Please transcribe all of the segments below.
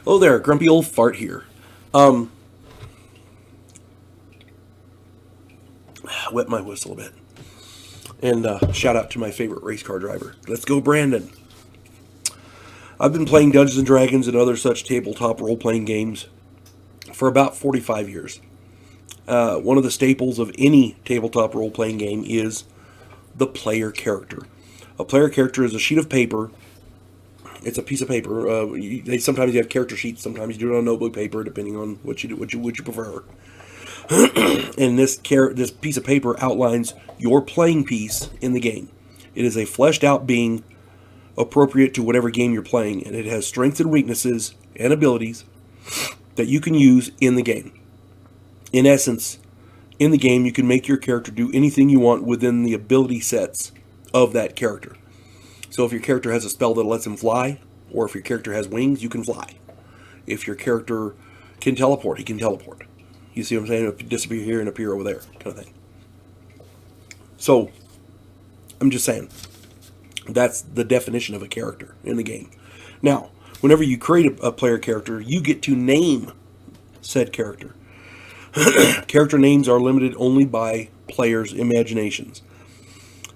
Oh there, grumpy old fart here. Um, wet my whistle a bit. And shout out to my favorite race car driver. Let's go, Brandon. I've been playing Dungeons and Dragons and other such tabletop role playing games for about 45 years. One of the staples of any tabletop role playing game is the player character. A player character is a sheet of paper. It's a piece of paper. They sometimes you have character sheets. Sometimes you do it on notebook paper, depending on what you prefer. And this piece of paper outlines your playing piece in the game. It is a fleshed out being appropriate to whatever game you're playing, and it has strengths and weaknesses and abilities that you can use in the game. In essence, in the game, you can make your character do anything you want within the ability sets of that character. So if your character has a spell that lets him fly, or if your character has wings, you can fly. If your character can teleport, he can teleport. You see what I'm saying? Disappear here and appear over there, kind of thing. So, I'm just saying, that's the definition of a character in the game. Now, whenever you create a player character, you get to name said character. Character names are limited only by players' imaginations.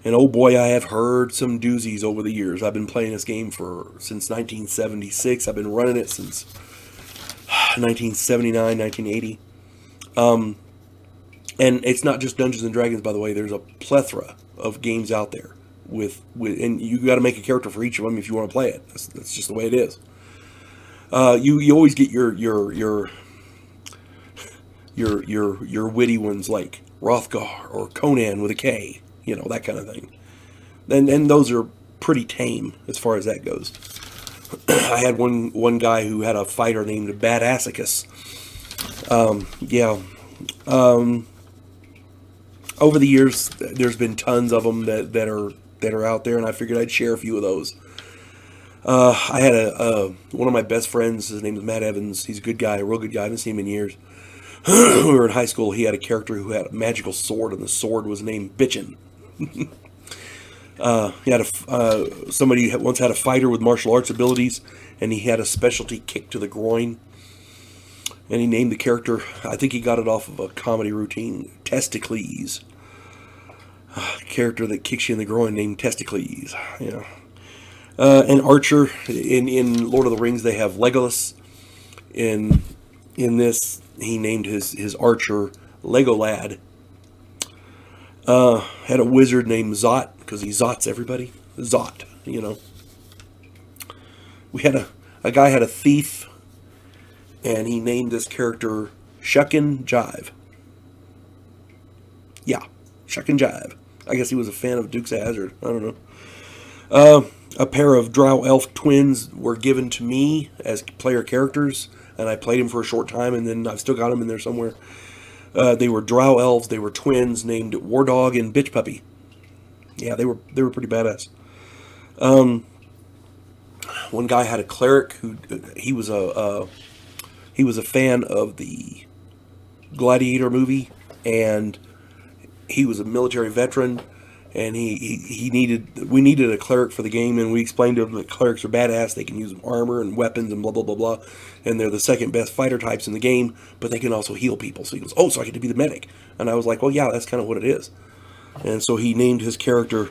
And oh boy, I have heard some doozies over the years. I've been playing this game since 1976. I've been running it since 1979, 1980. And it's not just Dungeons and Dragons, by the way. There's a plethora of games out there and you got to make a character for each of them if you want to play it. That's just the way it is. You always get your witty ones like Rothgar or Conan with a K, that kind of thing. And those are pretty tame as far as that goes. I had one guy who had a fighter named Badassicus. Over the years, there's been tons of them that are out there, and I figured I'd share a few of those. I had one of my best friends. His name is Matt Evans. He's a good guy, a real good guy. I haven't seen him in years. When we were in high school, he had a character who had a magical sword, and the sword was named Bitchin'. He had somebody once had a fighter with martial arts abilities, and he had a specialty kick to the groin. And he named the character, I think he got it off of a comedy routine, Testicles. Character that kicks you in the groin named Testicles. Yeah. An archer in Lord of the Rings, they have Legolas. In this, he named his archer Legolad. Had a wizard named Zot, because he zots everybody. Zot, We had a guy had a thief, and he named this character Shuckin' Jive. Yeah, Shuckin' Jive. I guess he was a fan of Dukes of Hazzard. I don't know. A pair of Drow Elf twins were given to me as player characters, and I played them for a short time, and then I've still got them in there somewhere. They were Drow Elves. They were twins named War Dog and Bitch Puppy. Yeah, they were pretty badass. One guy had a cleric who he was a fan of the Gladiator movie, and he was a military veteran, and we needed a cleric for the game, and we explained to him that clerics are badass. They can use armor and weapons and blah blah blah blah, and they're the second best fighter types in the game, but they can also heal people. So he goes, oh, so I get to be the medic. And I was like, well, yeah, that's kind of what it is. And so he named his character,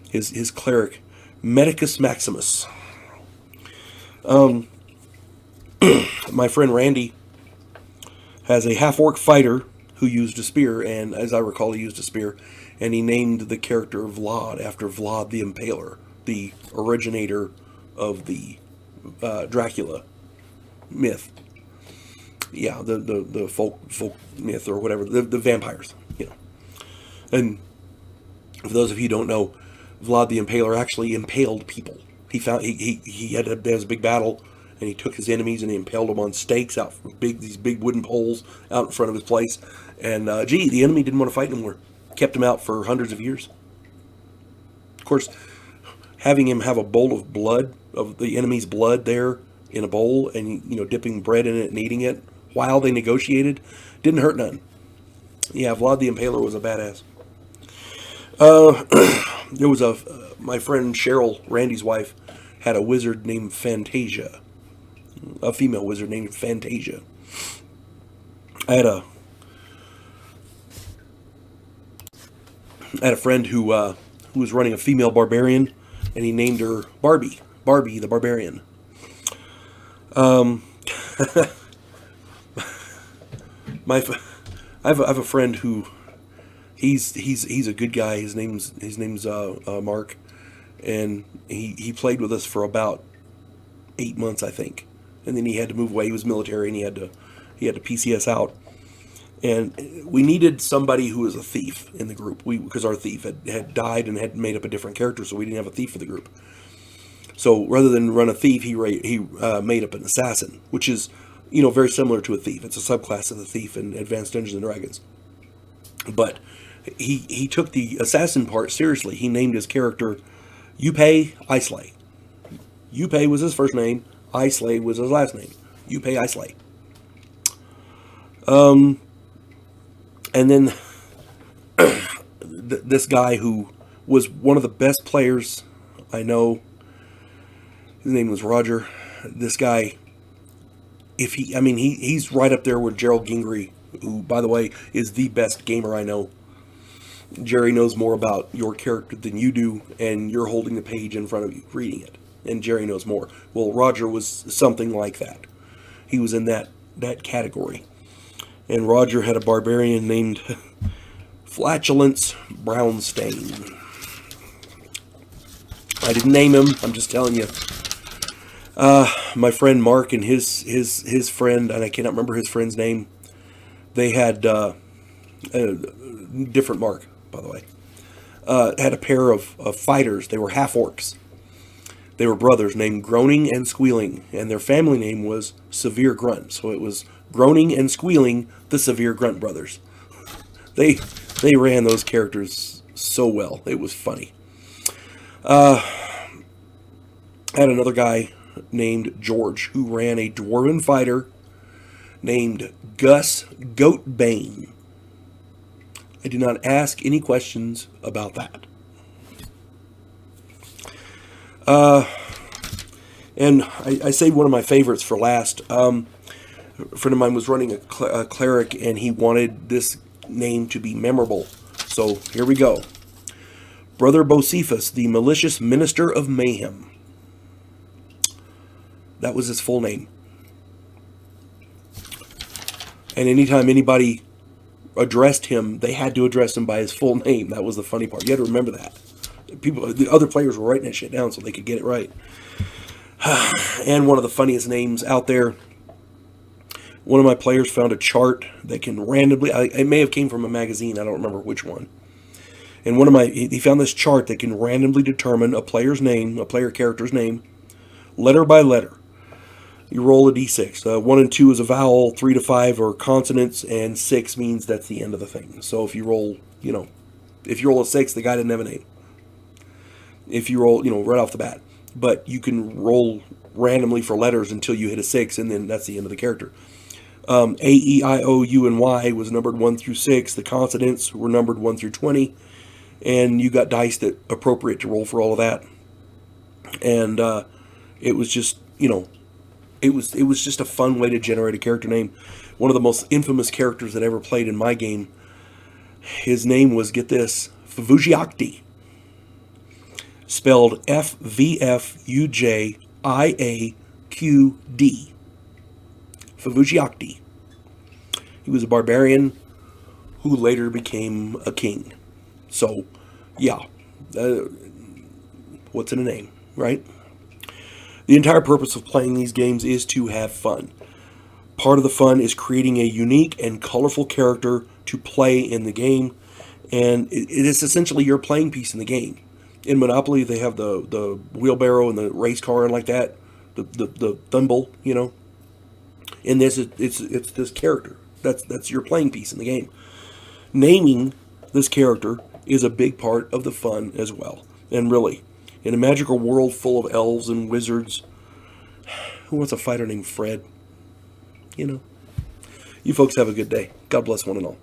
his cleric, Medicus Maximus. My friend Randy has a half-orc fighter who used a spear, and as I recall, he used a spear, and he named the character Vlad after Vlad the Impaler, the originator of the Dracula myth. Yeah, the folk myth or whatever, the vampires, And for those of you who don't know, Vlad the Impaler actually impaled people. He had a big battle, and he took his enemies and he impaled them on stakes out from these big wooden poles out in front of his place. And the enemy didn't want to fight anymore. Kept him out for hundreds of years. Of course, having him have a bowl of blood, of the enemy's blood there in a bowl, and dipping bread in it and eating it while they negotiated, didn't hurt none. Yeah, Vlad the Impaler was a badass. There was my friend Cheryl, Randy's wife, had a wizard named Fantasia. a female wizard named Fantasia. I had a friend who was running a female barbarian, and he named her Barbie the Barbarian. My I have a friend who he's a good guy. His name's Mark, and he played with us for about 8 months, I think, and then he had to move away. He was military, and he had to PCS out. And we needed somebody who was a thief in the group. Because our thief had died and had made up a different character, so we didn't have a thief for the group. So rather than run a thief, he made up an assassin, which is, very similar to a thief. It's a subclass of the thief in Advanced Dungeons and Dragons. But he took the assassin part seriously. He named his character Yupe Islay. Yupe was his first name. Islay was his last name. Yupe Islay. And then this guy who was one of the best players I know, his name was Roger. This guy, he's right up there with Gerald Gingrey, who, by the way, is the best gamer I know. Jerry knows more about your character than you do, and you're holding the page in front of you, reading it. And Jerry knows more. Well, Roger was something like that. He was in that category. And Roger had a barbarian named Flatulence Brownstain. I didn't name him. I'm just telling you. My friend Mark and his friend, and I cannot remember his friend's name. They had a different Mark, by the way. Had a pair of fighters. They were half orcs. They were brothers named Groaning and Squealing, and their family name was Severe Grunt. So it was Groaning and Squealing, the Severe Grunt brothers. They ran those characters so well. It was funny. I had another guy named George who ran a dwarven fighter named Gus Goatbane. I did not ask any questions about that. And I saved one of my favorites for last. A friend of mine was running a cleric, and he wanted this name to be memorable. So here we go. Brother Bocephus, the malicious minister of mayhem. That was his full name. And anytime anybody addressed him, they had to address him by his full name. That was the funny part. You had to remember that. The other players were writing that shit down so they could get it right. And one of the funniest names out there. One of my players found a chart that can randomly, it may have came from a magazine, I don't remember which one. And he found this chart that can randomly determine a player's name, a player character's name, letter by letter. You roll a d6. 1 and 2 is a vowel, 3 to 5 are consonants, and 6 means that's the end of the thing. So if you roll, if you roll a 6, the guy didn't have a name. If you roll, right off the bat. But you can roll randomly for letters until you hit a 6, and then that's the end of the character. A, E, I, O, U, and Y was numbered 1 through 6. The consonants were numbered 1 through 20. And you got dice that appropriate to roll for all of that. And it was just, it was just a fun way to generate a character name. One of the most infamous characters that ever played in my game, his name was, get this, Fuvujiakti. Spelled F-V-F-U-J-I-A-Q-D. Fuvujiakti. He was a barbarian who later became a king. So, yeah. What's in a name, right? The entire purpose of playing these games is to have fun. Part of the fun is creating a unique and colorful character to play in the game. And it is essentially your playing piece in the game. In Monopoly, they have the wheelbarrow and the race car and like that. The thimble, In this, it's this character. That's your playing piece in the game. Naming this character is a big part of the fun as well. And really, in a magical world full of elves and wizards, who wants a fighter named Fred? You folks have a good day. God bless one and all.